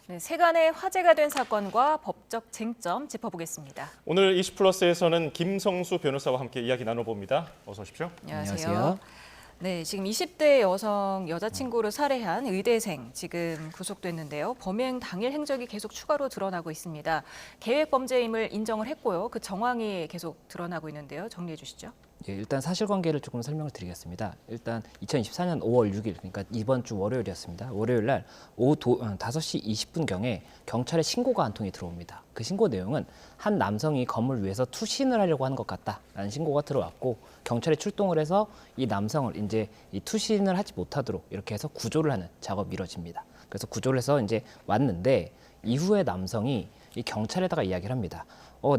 네, 세간의 화제가 된 사건과 법적 쟁점 짚어보겠습니다. 오늘 20플러스에서는 김성수 변호사와 함께 이야기 나눠봅니다. 어서 오십시오. 안녕하세요. 네, 지금 20대 여자친구를 살해한 의대생 지금 구속됐는데요. 범행 당일 행적이 계속 추가로 드러나고 있습니다. 계획 범죄임을 인정을 했고요. 그 정황이 계속 드러나고 있는데요. 정리해 주시죠. 예, 일단 사실관계를 조금 설명을 드리겠습니다. 일단 2024년 5월 6일, 그러니까 이번 주 월요일이었습니다. 월요일 날 오후 5시 20분경에 경찰에 신고가 한 통이 들어옵니다. 그 신고 내용은 한 남성이 건물 위에서 투신을 하려고 하는 것 같다라는 신고가 들어왔고, 경찰이 출동을 해서 이 남성을 이제 이 투신을 하지 못하도록 이렇게 해서 구조를 하는 작업이 이루어집니다. 그래서 구조를 해서 이제 왔는데, 이후에 남성이 이 경찰에다가 이야기를 합니다.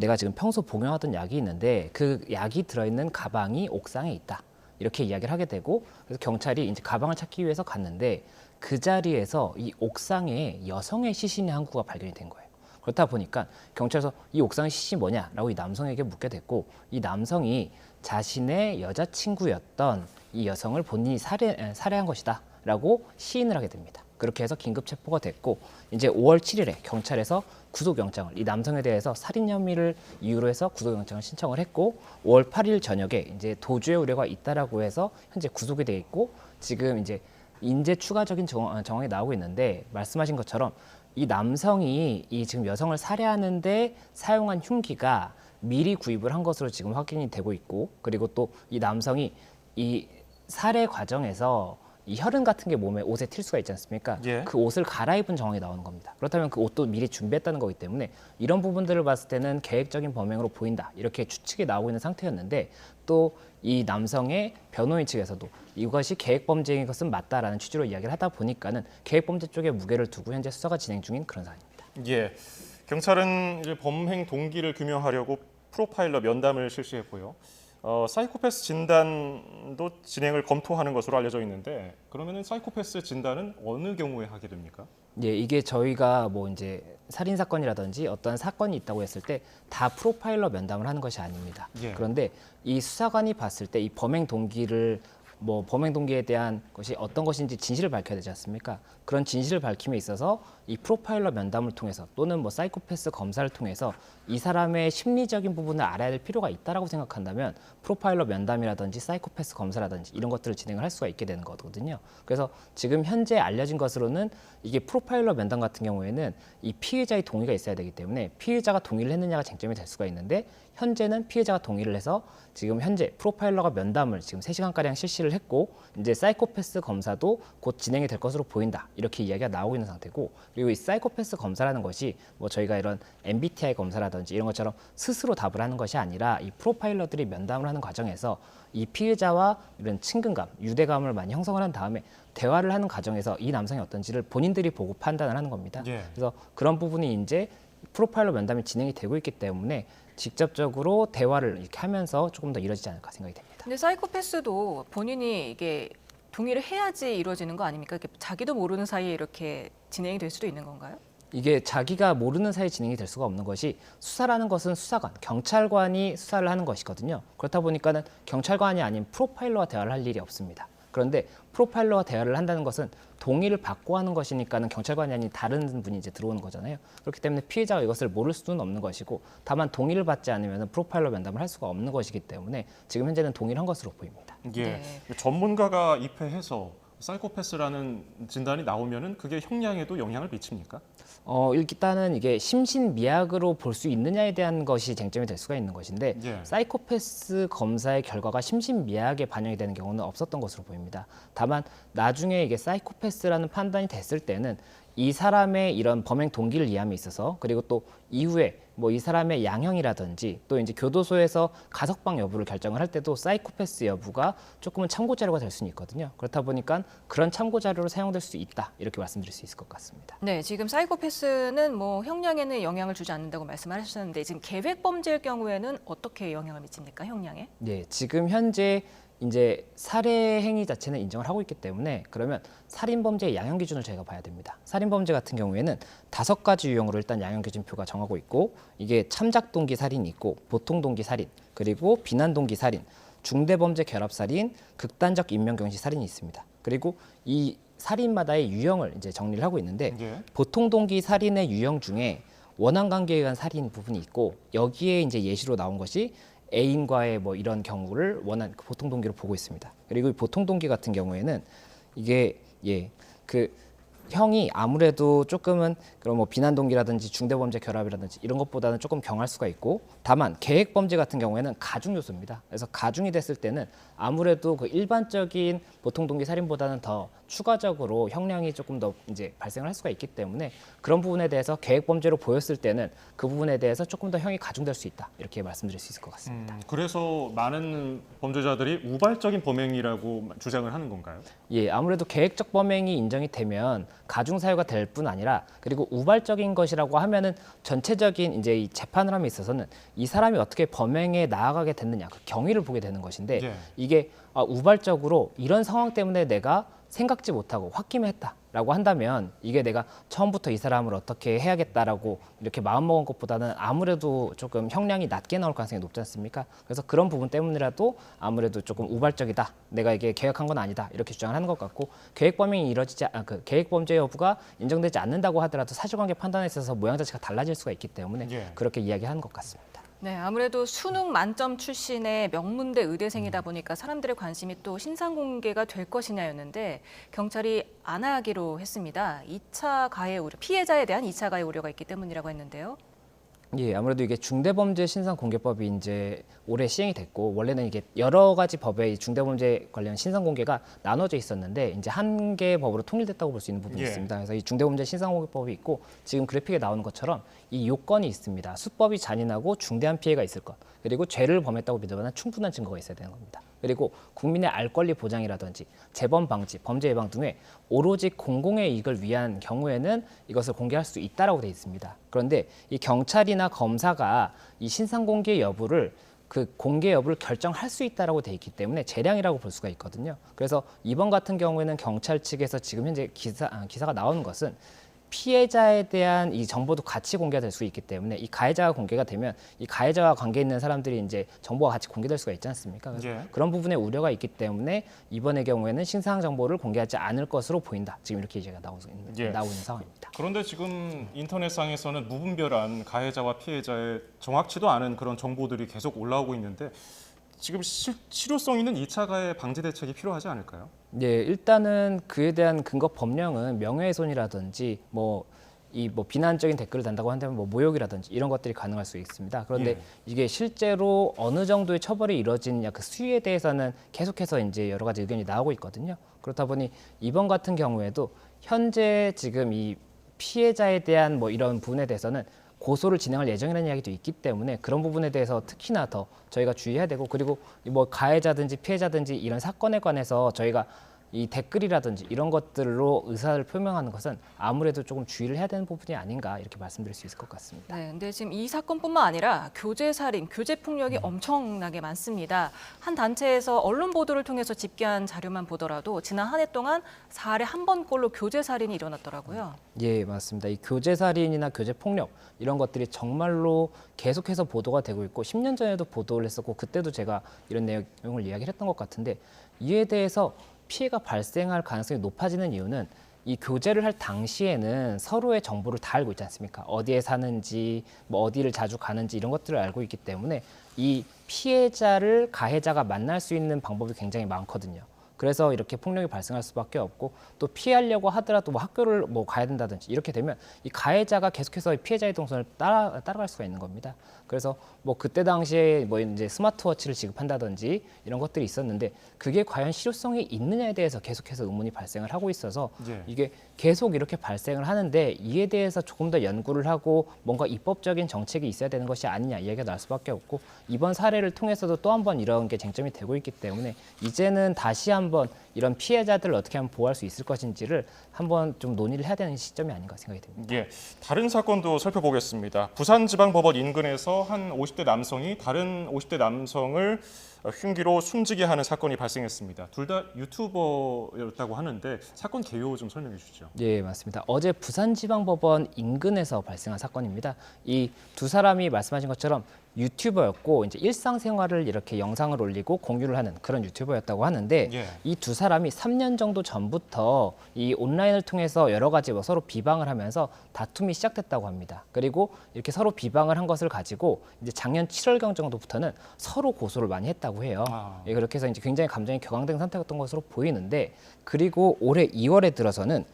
내가 지금 평소 복용하던 약이 있는데 그 약이 들어있는 가방이 옥상에 있다. 이렇게 이야기를 하게 되고, 그래서 경찰이 이제 가방을 찾기 위해서 갔는데 그 자리에서 이 옥상에 여성의 시신이 한 구가 발견이 된 거예요. 그렇다 보니까 경찰에서 이 옥상의 시신이 뭐냐라고 이 남성에게 묻게 됐고, 이 남성이 자신의 여자친구였던 이 여성을 본인이 살해한 것이다라고 시인을 하게 됩니다. 그렇게 해서 긴급 체포가 됐고, 이제 5월 7일에 경찰에서 구속영장을, 이 남성에 대해서 살인 혐의를 이유로 해서 구속영장을 신청을 했고, 5월 8일 저녁에 이제 도주의 우려가 있다라고 해서 현재 구속이 돼 있고, 지금 이제 추가적인 정황이 나오고 있는데, 말씀하신 것처럼 이 남성이 이 지금 여성을 살해하는데 사용한 흉기가 미리 구입을 한 것으로 지금 확인이 되고 있고, 그리고 또 이 남성이 이 살해 과정에서 이 혈흔 같은 게 몸에 옷에 튈 수가 있지 않습니까? 예. 그 옷을 갈아입은 정황이 나오는 겁니다. 그렇다면 그 옷도 미리 준비했다는 거기 때문에 이런 부분들을 봤을 때는 계획적인 범행으로 보인다, 이렇게 추측이 나오고 있는 상태였는데, 또 이 남성의 변호인 측에서도 이것이 계획범죄인 것은 맞다라는 취지로 이야기를 하다 보니까는 계획범죄 쪽에 무게를 두고 현재 수사가 진행 중인 그런 상황입니다. 예, 경찰은 이제 범행 동기를 규명하려고 프로파일러 면담을 실시했고요. 사이코패스 진단도 진행을 검토하는 것으로 알려져 있는데, 그러면은 사이코패스 진단은 어느 경우에 하게 됩니까? 예, 이게 저희가 뭐 이제 살인 사건이라든지 어떤 사건이 있다고 했을 때 다 프로파일러 면담을 하는 것이 아닙니다. 예. 그런데 이 수사관이 봤을 때 이 범행 동기에 대한 것이 어떤 것인지 진실을 밝혀야 되지 않습니까? 그런 진실을 밝힘에 있어서 이 프로파일러 면담을 통해서, 또는 뭐 사이코패스 검사를 통해서 이 사람의 심리적인 부분을 알아야 될 필요가 있다라고 생각한다면 프로파일러 면담이라든지 사이코패스 검사라든지 이런 것들을 진행을 할 수가 있게 되는 거거든요. 그래서 지금 현재 알려진 것으로는 이게 프로파일러 면담 같은 경우에는 이 피해자의 동의가 있어야 되기 때문에 피해자가 동의를 했느냐가 쟁점이 될 수가 있는데, 현재는 피해자가 동의를 해서 지금 현재 프로파일러가 면담을 지금 3시간가량 실시를 했고, 이제 사이코패스 검사도 곧 진행이 될 것으로 보인다, 이렇게 이야기가 나오고 있는 상태고, 그리고 이 사이코패스 검사라는 것이 뭐 저희가 이런 MBTI 검사라든지 이런 것처럼 스스로 답을 하는 것이 아니라, 이 프로파일러들이 면담을 하는 과정에서 이 피해자와 이런 친근감, 유대감을 많이 형성을 한 다음에 대화를 하는 과정에서 이 남성이 어떤지를 본인들이 보고 판단을 하는 겁니다. 예. 그래서 그런 부분이 이제 프로파일러 면담이 진행이 되고 있기 때문에 직접적으로 대화를 이렇게 하면서 조금 더 이루어지지 않을까 생각이 됩니다. 근데 사이코패스도 본인이 이게 동의를 해야지 이루어지는 거 아닙니까? 이렇게 자기도 모르는 사이에 이렇게 진행이 될 수도 있는 건가요? 이게 자기가 모르는 사이에 진행이 될 수가 없는 것이, 수사라는 것은 수사관, 경찰관이 수사를 하는 것이거든요. 그렇다 보니까는 경찰관이 아닌 프로파일러와 대화를 할 일이 없습니다. 그런데 프로파일러와 대화를 한다는 것은 동의를 받고 하는 것이니까는 경찰관이 아닌 다른 분이 이제 들어오는 거잖아요. 그렇기 때문에 피해자가 이것을 모를 수는 없는 것이고, 다만 동의를 받지 않으면 프로파일러 면담을 할 수가 없는 것이기 때문에 지금 현재는 동의를 한 것으로 보입니다. 예, 네. 전문가가 입회해서 사이코패스라는 진단이 나오면은 그게 형량에도 영향을 미칩니까? 일단은 이게 심신미약으로 볼 수 있느냐에 대한 것이 쟁점이 될 수가 있는 것인데, 예. 사이코패스 검사의 결과가 심신미약에 반영이 되는 경우는 없었던 것으로 보입니다. 다만 나중에 이게 사이코패스라는 판단이 됐을 때는 이 사람의 이런 범행 동기를 이해함에 있어서, 그리고 또 이후에 뭐 이 사람의 양형이라든지 또 이제 교도소에서 가석방 여부를 결정을 할 때도 사이코패스 여부가 조금은 참고 자료가 될 수는 있거든요. 그렇다 보니까 그런 참고 자료로 사용될 수 있다, 이렇게 말씀드릴 수 있을 것 같습니다. 네, 지금 사이코패스는 뭐 형량에는 영향을 주지 않는다고 말씀하셨는데, 지금 계획 범죄일 경우에는 어떻게 영향을 미칩니까, 형량에? 네, 지금 현재 이제 살해 행위 자체는 인정을 하고 있기 때문에, 그러면 살인 범죄의 양형 기준을 저희가 봐야 됩니다. 살인 범죄 같은 경우에는 5가지 유형으로 일단 양형 기준표가 정하고 있고, 이게 참작 동기 살인이 있고, 보통 동기 살인, 그리고 비난 동기 살인, 중대 범죄 결합 살인, 극단적 인명 경시 살인이 있습니다. 그리고 이 살인마다의 유형을 이제 정리를 하고 있는데 예. 보통 동기 살인의 유형 중에 원한 관계에 의한 살인 부분이 있고 여기에 이제 예시로 나온 것이 애인과의 뭐 이런 경우를 원한 보통 동기로 보고 있습니다. 그리고 이 보통 동기 같은 경우에는 이게 그 형이 아무래도 조금은 그런 뭐 비난 동기라든지 중대범죄 결합이라든지 이런 것보다는 조금 경할 수가 있고 다만 계획 범죄 같은 경우에는 가중 요소입니다. 그래서 가중이 됐을 때는 아무래도 그 일반적인 보통 동기 살인보다는 더 추가적으로 형량이 조금 더 이제 발생을 할 수가 있기 때문에 그런 부분에 대해서 계획 범죄로 보였을 때는 그 부분에 대해서 조금 더 형이 가중될 수 있다 이렇게 말씀드릴 수 있을 것 같습니다. 그래서 많은 범죄자들이 우발적인 범행이라고 주장을 하는 건가요? 예, 아무래도 계획적 범행이 인정이 되면 가중 사유가 될 뿐 아니라 그리고 우발적인 것이라고 하면은 전체적인 이제 이 재판을 함에 있어서는 이 사람이 어떻게 범행에 나아가게 됐느냐 그 경위를 보게 되는 것인데 예. 이게 우발적으로 이런 상황 때문에 내가 생각지 못하고 홧김했다라고 한다면 이게 내가 처음부터 이 사람을 어떻게 해야겠다라고 이렇게 마음먹은 것보다는 아무래도 조금 형량이 낮게 나올 가능성이 높지 않습니까? 그래서 그런 부분 때문이라도 아무래도 조금 우발적이다. 내가 이게 계획한 건 아니다. 이렇게 주장을 하는 것 같고 계획 범행이 그 계획 범죄 여부가 인정되지 않는다고 하더라도 사실관계 판단에 있어서 모양 자체가 달라질 수가 있기 때문에 예. 그렇게 이야기하는 것 같습니다. 네, 아무래도 수능 만점 출신의 명문대 의대생이다 보니까 사람들의 관심이 또 신상 공개가 될 것이냐였는데 경찰이 안 하기로 했습니다. 2차 가해 우려, 피해자에 대한 2차 가해 우려가 있기 때문이라고 했는데요. 예, 아무래도 이게 중대범죄 신상공개법이 이제 올해 시행이 됐고 원래는 이게 여러 가지 법에 이 중대범죄 관련 신상공개가 나눠져 있었는데 이제 한 개의 법으로 통일됐다고 볼 수 있는 부분이 예. 있습니다. 그래서 이 중대범죄 신상공개법이 있고 지금 그래픽에 나오는 것처럼 이 요건이 있습니다. 수법이 잔인하고 중대한 피해가 있을 것 그리고 죄를 범했다고 믿을 만한 충분한 증거가 있어야 되는 겁니다. 그리고 국민의 알 권리 보장이라든지 재범 방지, 범죄 예방 등의 오로지 공공의 이익을 위한 경우에는 이것을 공개할 수 있다라고 돼 있습니다. 그런데 이 경찰이나 검사가 이 신상 공개 여부를 그 공개 여부를 결정할 수 있다라고 돼 있기 때문에 재량이라고 볼 수가 있거든요. 그래서 이번 같은 경우에는 경찰 측에서 지금 현재 기사가 나오는 것은 피해자에 대한 이 정보도 같이 공개가 될 수 있기 때문에 이 가해자가 공개가 되면 이 가해자와 관계 있는 사람들이 이제 정보가 같이 공개될 수가 있지 않습니까? 그래서 예. 그런 부분에 우려가 있기 때문에 이번의 경우에는 신상 정보를 공개하지 않을 것으로 보인다. 지금 이렇게 이제가 나오고 예. 있는 상황입니다. 그런데 지금 인터넷상에서는 무분별한 가해자와 피해자의 정확치도 않은 그런 정보들이 계속 올라오고 있는데 지금 실효성 있는 2차 가해 방지 대책이 필요하지 않을까요? 네, 일단은 그에 대한 근거 법령은 명예훼손이라든지 뭐 비난적인 댓글을 단다고 한다면 뭐 모욕이라든지 이런 것들이 가능할 수 있습니다. 그런데 예. 이게 실제로 어느 정도의 처벌이 이루어지느냐 그 수위에 대해서는 계속해서 이제 여러 가지 의견이 나오고 있거든요. 그렇다 보니 이번 같은 경우에도 현재 지금 이 피해자에 대한 뭐 이런 부분에 대해서는 고소를 진행할 예정이라는 이야기도 있기 때문에 그런 부분에 대해서 특히나 더 저희가 주의해야 되고 그리고 뭐 가해자든지 피해자든지 이런 사건에 관해서 저희가 이 댓글이라든지 이런 것들로 의사를 표명하는 것은 아무래도 조금 주의를 해야 되는 부분이 아닌가 이렇게 말씀드릴 수 있을 것 같습니다. 네, 근데 지금 이 사건뿐만 아니라 교제 살인, 교제 폭력이 엄청나게 많습니다. 한 단체에서 언론 보도를 통해서 집계한 자료만 보더라도 지난 한 해 동안 4일에 한 번꼴로 교제 살인이 일어났더라고요. 예, 맞습니다. 이 교제 살인이나 교제 폭력 이런 것들이 정말로 계속해서 보도가 되고 있고 10년 전에도 보도를 했었고 그때도 제가 이런 내용을 이야기를 했던 것 같은데 이에 대해서 피해가 발생할 가능성이 높아지는 이유는 이 교제를 할 당시에는 서로의 정보를 다 알고 있지 않습니까? 어디에 사는지, 뭐 어디를 자주 가는지 이런 것들을 알고 있기 때문에 이 피해자를 가해자가 만날 수 있는 방법이 굉장히 많거든요. 그래서 이렇게 폭력이 발생할 수밖에 없고 또 피하려고 하더라도 뭐 학교를 뭐 가야 된다든지 이렇게 되면 이 가해자가 계속해서 이피해자의 동선을 따라갈 수가 있는 겁니다. 그래서 뭐 그때 당시에 뭐 이제 스마트워치를 지급한다든지 이런 것들이 있었는데 그게 과연 실효성이 있느냐에 대해서 계속해서 의문이 발생을 하고 있어서 예. 이게 계속 이렇게 발생을 하는데 이에 대해서 조금 더 연구를 하고 뭔가 입법적인 정책이 있어야 되는 것이 아니냐 이야기가 나올 수밖에 없고 이번 사례를 통해서도 또 한 번 이런 게 쟁점이 되고 있기 때문에 이제는 다시 한번 이런 피해자들을 어떻게 하면 보호할 수 있을 것인지를 한번 좀 논의를 해야 되는 시점이 아닌가 생각이 듭니다. 예, 다른 사건도 살펴보겠습니다. 부산지방법원 인근에서 한 50대 남성이 다른 50대 남성을 흉기로 숨지게 하는 사건이 발생했습니다. 둘 다 유튜버였다고 하는데 사건 개요 좀 설명해 주시죠. 예, 맞습니다. 어제 부산지방법원 인근에서 발생한 사건입니다. 이 두 사람이 말씀하신 것처럼 유튜버였고 이제 일상생활을 이렇게 영상을 올리고 공유를 하는 그런 유튜버였다고 하는데 예. 이 두 사람이 3년 정도 전부터 이 온라인을 통해서 여러 가지 뭐 서로 비방을 하면서 다툼이 시작됐다고 합니다. 그리고 이렇게 서로 비방을 한 것을 가지고 이제 작년 7월경 정도부터는 서로 고소를 많이 했다고 해요. 아. 예, 그렇게 해서 이제 굉장히 감정이 격앙된 상태였던 것으로 보이는데 그리고 올해 2월에 들어서는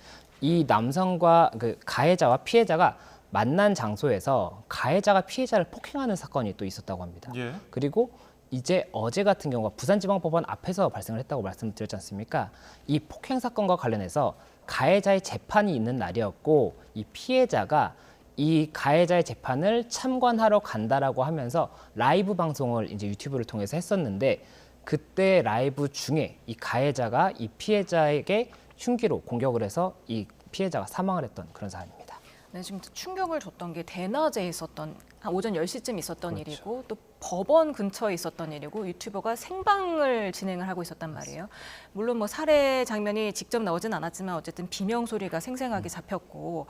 이 남성과 그 가해자와 피해자가 만난 장소에서 가해자가 피해자를 폭행하는 사건이 또 있었다고 합니다. 예. 그리고 이제 어제 같은 경우가 부산지방법원 앞에서 발생을 했다고 말씀드렸지 않습니까? 이 폭행 사건과 관련해서 가해자의 재판이 있는 날이었고 이 피해자가 이 가해자의 재판을 참관하러 간다라고 하면서 라이브 방송을 이제 유튜브를 통해서 했었는데 그때 라이브 중에 이 가해자가 이 피해자에게 흉기로 공격을 해서 이 피해자가 사망을 했던 그런 사안입니다. 네, 지금 충격을 줬던 게 대낮에 있었던 한 오전 10시쯤 있었던 그렇죠. 일이고 또 법원 근처에 있었던 일이고 유튜버가 생방을 진행을 하고 있었단 말이에요. 물론 뭐 살해 장면이 직접 나오진 않았지만 어쨌든 비명 소리가 생생하게 잡혔고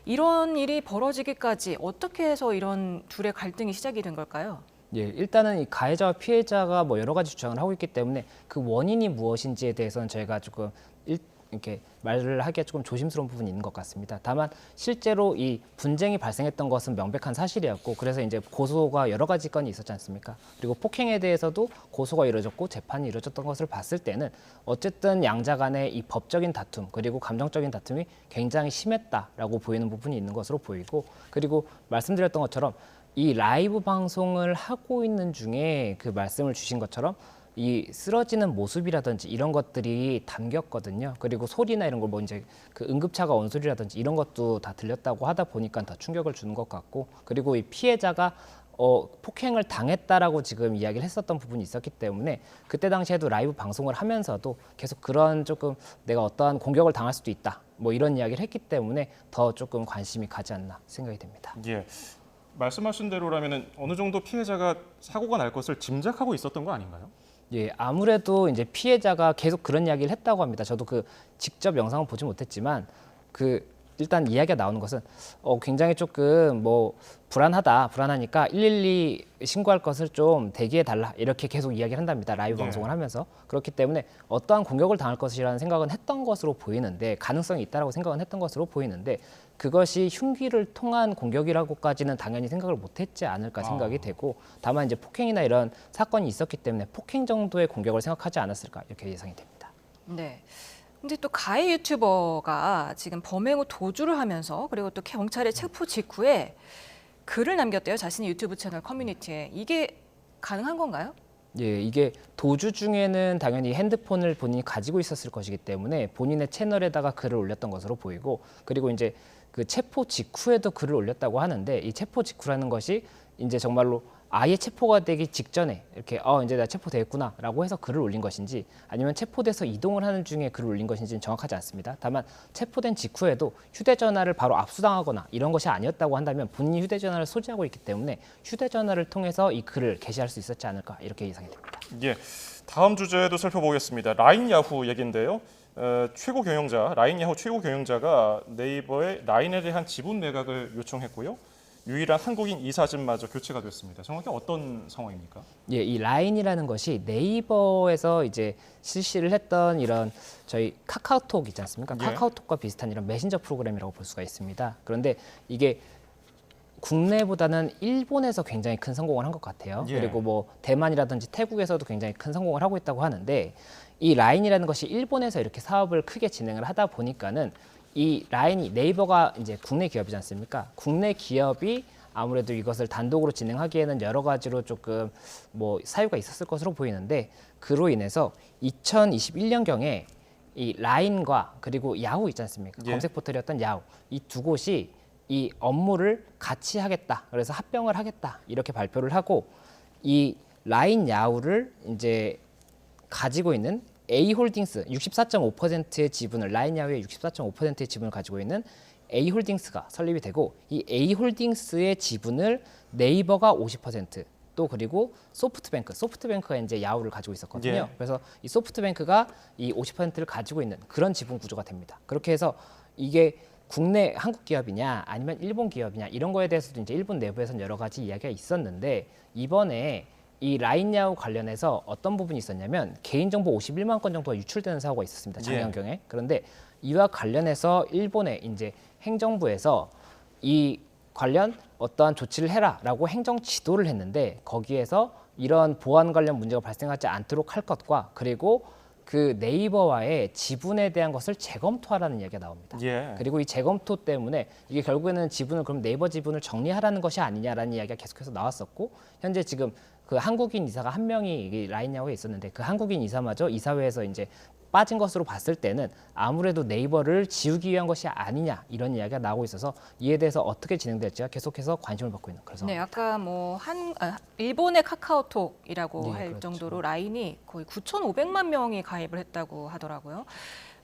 이런 일이 벌어지기까지 어떻게 해서 이런 둘의 갈등이 시작이 된 걸까요? 예, 일단은 이 가해자와 피해자가 뭐 여러 가지 주장을 하고 있기 때문에 그 원인이 무엇인지에 대해서는 저희가 조금 이렇게 말을 하기가 조금 조심스러운 부분이 있는 것 같습니다. 다만 실제로 이 분쟁이 발생했던 것은 명백한 사실이었고 그래서 이제 고소가 여러 가지 건이 있었지 않습니까? 그리고 폭행에 대해서도 고소가 이루어졌고 재판이 이루어졌던 것을 봤을 때는 어쨌든 양자 간의 이 법적인 다툼 그리고 감정적인 다툼이 굉장히 심했다라고 보이는 부분이 있는 것으로 보이고 그리고 말씀드렸던 것처럼 이 라이브 방송을 하고 있는 중에 그 말씀을 주신 것처럼 이 쓰러지는 모습이라든지 이런 것들이 담겼거든요. 그리고 소리나 이런 걸 뭐 이제 그 응급차가 온 소리라든지 이런 것도 다 들렸다고 하다 보니까 더 충격을 주는 것 같고 그리고 이 피해자가 폭행을 당했다라고 지금 이야기를 했었던 부분이 있었기 때문에 그때 당시에도 라이브 방송을 하면서도 계속 그런 조금 내가 어떠한 공격을 당할 수도 있다 뭐 이런 이야기를 했기 때문에 더 조금 관심이 가지 않나 생각이 됩니다. 예. 말씀하신 대로라면은 어느 정도 피해자가 사고가 날 것을 짐작하고 있었던 거 아닌가요? 예, 아무래도 이제 피해자가 계속 그런 이야기를 했다고 합니다. 저도 그 직접 영상을 보지 못했지만 그 일단 이야기가 나오는 것은 굉장히 조금 뭐 불안하니까 112 신고할 것을 좀 대기해 달라 이렇게 계속 이야기를 한답니다. 라이브 네. 방송을 하면서 그렇기 때문에 어떠한 공격을 당할 것이라는 생각은 했던 것으로 보이는데 가능성이 있다라고 생각은 했던 것으로 보이는데 그것이 흉기를 통한 공격이라고까지는 당연히 생각을 못했지 않을까 생각이 되고 다만 이제 폭행이나 이런 사건이 있었기 때문에 폭행 정도의 공격을 생각하지 않았을까 이렇게 예상이 됩니다. 네. 근데 또 가해 유튜버가 지금 범행 후 도주를 하면서 그리고 또 경찰의 체포 직후에 글을 남겼대요. 자신의 유튜브 채널 커뮤니티에. 이게 가능한 건가요? 예, 이게 도주 중에는 당연히 핸드폰을 본인이 가지고 있었을 것이기 때문에 본인의 채널에다가 글을 올렸던 것으로 보이고 그리고 이제 그 체포 직후에도 글을 올렸다고 하는데 이 체포 직후라는 것이 이제 정말로 아예 체포가 되기 직전에 이렇게 이제 나 체포됐구나라고 해서 글을 올린 것인지 아니면 체포돼서 이동을 하는 중에 글을 올린 것인지는 정확하지 않습니다. 다만 체포된 직후에도 휴대전화를 바로 압수당하거나 이런 것이 아니었다고 한다면 본인이 휴대전화를 소지하고 있기 때문에 휴대전화를 통해서 이 글을 게시할 수 있었지 않을까 이렇게 예상이 됩니다. 예. 다음 주제도 살펴보겠습니다. 라인 야후 얘긴데요. 최고 경영자 라인 야후 최고 경영자가 네이버의 라인에 대한 지분 매각을 요청했고요. 유일한 한국인 이사진마저 교체가 됐습니다. 정확히 어떤 상황입니까? 예, 이 라인이라는 것이 네이버에서 이제 실시를 했던 이런 저희 카카오톡 있지 않습니까? 예. 카카오톡과 비슷한 이런 메신저 프로그램이라고 볼 수가 있습니다. 그런데 이게 국내보다는 일본에서 굉장히 큰 성공을 한 것 같아요. 예. 그리고 뭐 대만이라든지 태국에서도 굉장히 큰 성공을 하고 있다고 하는데 이 라인이라는 것이 일본에서 이렇게 사업을 크게 진행을 하다 보니까는 이 라인이 네이버가 이제 국내 기업이지 않습니까? 국내 기업이 아무래도 이것을 단독으로 진행하기에는 여러 가지로 조금 뭐 사유가 있었을 것으로 보이는데 그로 인해서 2021년경에 이 라인과 그리고 야후 있지 않습니까? 예. 검색 포털이었던 야후 이 두 곳이 이 업무를 같이 하겠다. 그래서 합병을 하겠다. 이렇게 발표를 하고 이 라인 야후를 이제 가지고 있는 A홀딩스 64.5%의 지분을 라인 야후의 64.5%의 지분을 가지고 있는 A홀딩스가 설립이 되고 이 A홀딩스의 지분을 네이버가 50%, 또 그리고 소프트뱅크가 이제 야후를 가지고 있었거든요. 예. 그래서 이 소프트뱅크가 이 50%를 가지고 있는 그런 지분 구조가 됩니다. 그렇게 해서 이게 국내 한국 기업이냐 아니면 일본 기업이냐 이런 거에 대해서도 이제 일본 내부에서는 여러 가지 이야기가 있었는데 이번에 이 라인야후 관련해서 어떤 부분이 있었냐면 개인정보 51만 건 정도가 유출되는 사고가 있었습니다. 작년경에. 그런데 이와 관련해서 일본의 이제 행정부에서 이 관련 어떠한 조치를 해라라고 행정 지도를 했는데 거기에서 이런 보안 관련 문제가 발생하지 않도록 할 것과 그리고 그 네이버와의 지분에 대한 것을 재검토하라는 이야기가 나옵니다. 그리고 이 재검토 때문에 이게 결국에는 지분을 그럼 네이버 지분을 정리하라는 것이 아니냐라는 이야기가 계속해서 나왔었고 현재 지금 그 한국인 이사가 한 명이 이 라인야후에 있었는데 그 한국인 이사마저 이사회에서 이제 빠진 것으로 봤을 때는 아무래도 네이버를 지우기 위한 것이 아니냐 이런 이야기가 나오고 있어서 이에 대해서 어떻게 진행될지가 계속해서 관심을 받고 있는 그런 네, 상황입니다. 아까 뭐 일본의 카카오톡이라고 네, 할 그렇죠. 정도로 라인이 거의 9,500만 명이 가입을 했다고 하더라고요.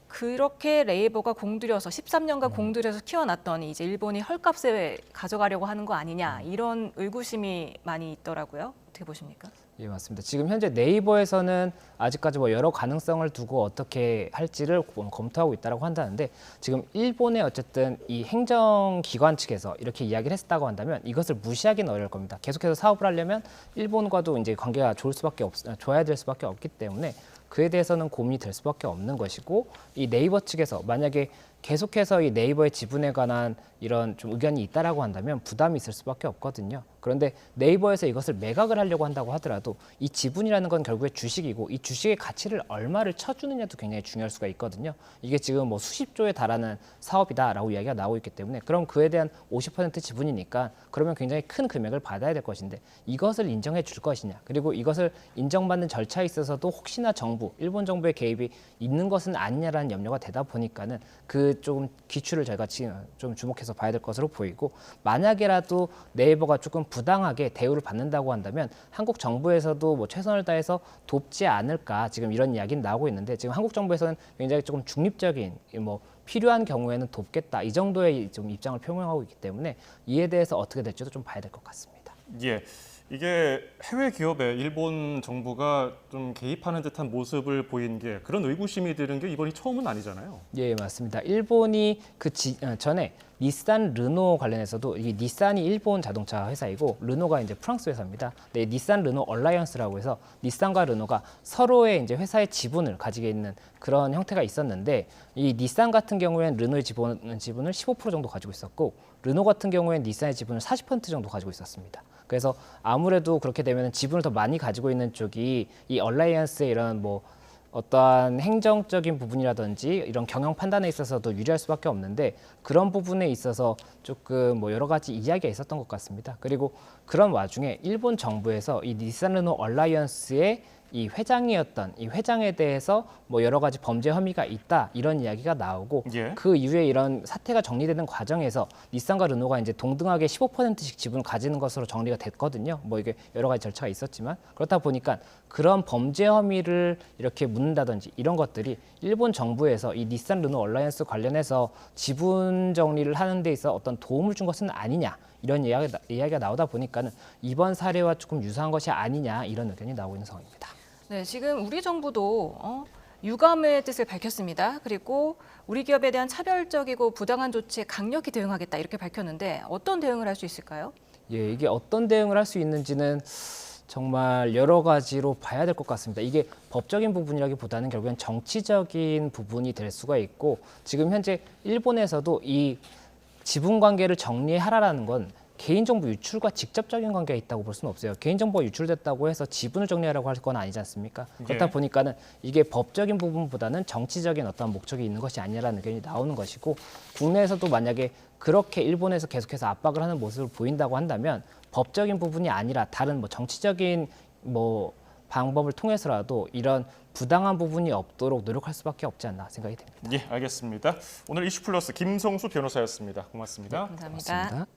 그렇게 네이버가 공들여서 13년간 공들여서 키워놨더니 이제 일본이 헐값에 가져가려고 하는 거 아니냐 이런 의구심이 많이 있더라고요. 어떻게 보십니까? 예, 맞습니다. 지금 현재 네이버에서는 아직까지 뭐 여러 가능성을 두고 어떻게 할지를 검토하고 있다고 한다는데 지금 일본의 어쨌든 이 행정기관 측에서 이렇게 이야기를 했다고 한다면 이것을 무시하기는 어려울 겁니다. 계속해서 사업을 하려면 일본과도 이제 관계가 좋아야 될 수밖에 없기 때문에 그에 대해서는 고민이 될 수밖에 없는 것이고 이 네이버 측에서 만약에 계속해서 이 네이버의 지분에 관한 이런 좀 의견이 있다라고 한다면 부담이 있을 수밖에 없거든요. 그런데 네이버에서 이것을 매각을 하려고 한다고 하더라도 이 지분이라는 건 결국에 주식이고 이 주식의 가치를 얼마를 쳐주느냐도 굉장히 중요할 수가 있거든요. 이게 지금 뭐 수십조에 달하는 사업이다라고 이야기가 나오고 있기 때문에 그럼 그에 대한 50% 지분이니까 그러면 굉장히 큰 금액을 받아야 될 것인데 이것을 인정해 줄 것이냐 그리고 이것을 인정받는 절차에 있어서도 혹시나 일본 정부의 개입이 있는 것은 아니냐라는 염려가 되다 보니까는 그 좀 기출을 저희가 좀 주목해서 봐야 될 것으로 보이고 만약에라도 네이버가 조금 부당하게 대우를 받는다고 한다면 한국 정부에서도 뭐 최선을 다해서 돕지 않을까 지금 이런 이야기는 나오고 있는데 지금 한국 정부에서는 굉장히 조금 중립적인 뭐 필요한 경우에는 돕겠다 이 정도의 좀 입장을 표명하고 있기 때문에 이에 대해서 어떻게 될지도 좀 봐야 될 것 같습니다. 예. 이게 해외 기업에 일본 정부가 좀 개입하는 듯한 모습을 보인 게 그런 의구심이 드는 게 이번이 처음은 아니잖아요. 예, 맞습니다. 일본이 전에 닛산 르노 관련해서도 이 닛산이 일본 자동차 회사이고 르노가 이제 프랑스 회사입니다. 네, 닛산 르노 얼라이언스라고 해서 닛산과 르노가 서로의 이제 회사의 지분을 가지게 있는 그런 형태가 있었는데 이 닛산 같은 경우에는 르노의 지분을 15% 정도 가지고 있었고 르노 같은 경우에는 닛산의 지분을 40% 정도 가지고 있었습니다. 그래서 아무래도 그렇게 되면 지분을 더 많이 가지고 있는 쪽이 이 얼라이언스의 이런 뭐 어떠한 행정적인 부분이라든지 이런 경영 판단에 있어서도 유리할 수밖에 없는데 그런 부분에 있어서 조금 뭐 여러 가지 이야기가 있었던 것 같습니다. 그리고 그런 와중에 일본 정부에서 이 닛산 르노 얼라이언스의 이 회장이었던 이 회장에 대해서 뭐 여러 가지 범죄 혐의가 있다 이런 이야기가 나오고 그 이후에 이런 사태가 정리되는 과정에서 닛산과 르노가 이제 동등하게 15%씩 지분을 가지는 것으로 정리가 됐거든요. 뭐 이게 여러 가지 절차가 있었지만 그렇다 보니까 그런 범죄 혐의를 이렇게 묻는다든지 이런 것들이 일본 정부에서 이 닛산 르노 얼라이언스 관련해서 지분 정리를 하는 데 있어 어떤 도움을 준 것은 아니냐 이런 이야기가 나오다 보니까는 이번 사례와 조금 유사한 것이 아니냐 이런 의견이 나오고 있는 상황입니다. 네, 지금 우리 정부도 유감의 뜻을 밝혔습니다. 그리고 우리 기업에 대한 차별적이고 부당한 조치에 강력히 대응하겠다 이렇게 밝혔는데 어떤 대응을 할 수 있을까요? 예, 이게 어떤 대응을 할 수 있는지는 정말 여러 가지로 봐야 될 것 같습니다. 이게 법적인 부분이라기보다는 결국엔 정치적인 부분이 될 수가 있고 지금 현재 일본에서도 이 지분 관계를 정리하라라는 건 개인정보 유출과 직접적인 관계가 있다고 볼 수는 없어요. 개인정보가 유출됐다고 해서 지분을 정리하라고 할 건 아니지 않습니까? 그렇다 보니까는 이게 법적인 부분보다는 정치적인 어떤 목적이 있는 것이 아니라는 의견이 나오는 것이고 국내에서도 만약에 그렇게 일본에서 계속해서 압박을 하는 모습을 보인다고 한다면 법적인 부분이 아니라 다른 뭐 정치적인 뭐 방법을 통해서라도 이런 부당한 부분이 없도록 노력할 수밖에 없지 않나 생각이 됩니다. 예, 알겠습니다. 오늘 이슈플러스 김성수 변호사였습니다. 고맙습니다. 감사합니다. 고맙습니다.